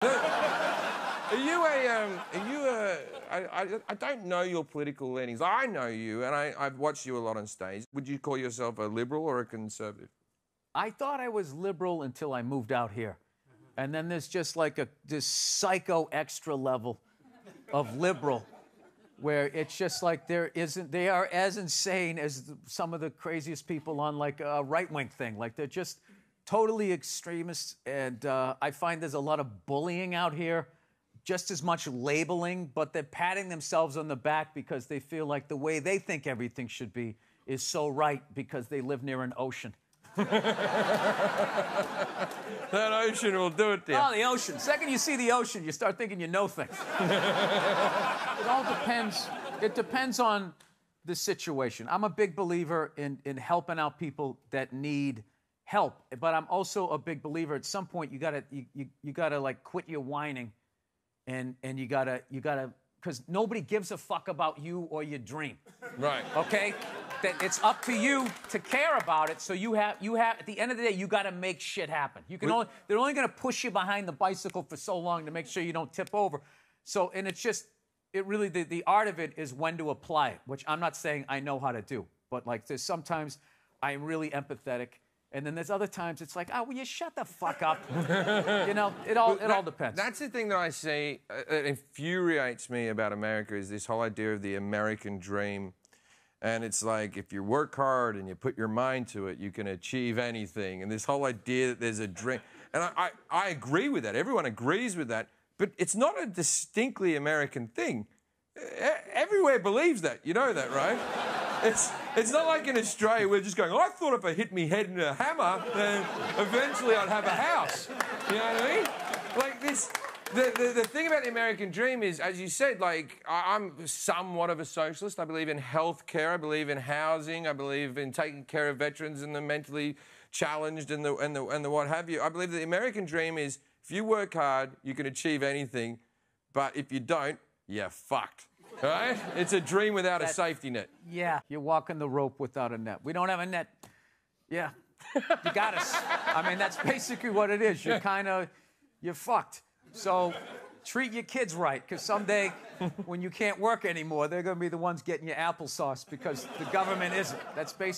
I don't know your political leanings. I know you, and I've watched you a lot on stage. Would you call yourself a liberal or a conservative? I thought I was liberal until I moved out here. And then there's just like this psycho extra level of liberal where it's just like they are as insane as some of the craziest people on like a right-wing thing. Like they're just totally extremists. And I find there's a lot of bullying out here, just as much labeling, but they're patting themselves on the back because they feel like the way they think everything should be is so right because they live near an ocean. That ocean will do it to you. Oh, the ocean. The second you see the ocean, you start thinking you know things. It all depends. It depends on the situation. I'm a big believer in helping out people that need help, but I'm also a big believer at some point you gotta like quit your whining, and you gotta because nobody gives a fuck about you or your dream. Right. Okay? That it's up to you to care about it. So you have at the end of the day, you got to make shit happen. They're only going to push you behind the bicycle for so long to make sure you don't tip over. So, and it's just, the art of it is when to apply it, which I'm not saying I know how to do, but like there's sometimes I'm really empathetic, and then there's other times it's like, oh, will you shut the fuck up? You know, it all depends. That's the thing that I see that infuriates me about America is this whole idea of the American dream. And it's like, if you work hard and you put your mind to it, you can achieve anything. And this whole idea that there's a dream. And I agree with that. Everyone agrees with that. But it's not a distinctly American thing. Everywhere believes that. You know that, right? It's not like in Australia we're just going, I thought if I hit me head in a hammer, then eventually I'd have a house. You know what I mean? Like this... The thing about the American dream is, as you said, like, I'm somewhat of a socialist. I believe in health care. I believe in housing. I believe in taking care of veterans and the mentally challenged and the what have you. I believe that the American dream is, if you work hard, you can achieve anything. But if you don't, you're fucked. All right? It's a dream without a safety net. Yeah. You're walking the rope without a net. We don't have a net. Yeah. You got us. I mean, that's basically what it is. You're fucked. So treat your kids right, because someday when you can't work anymore, they're going to be the ones getting your applesauce because the government isn't. That's basically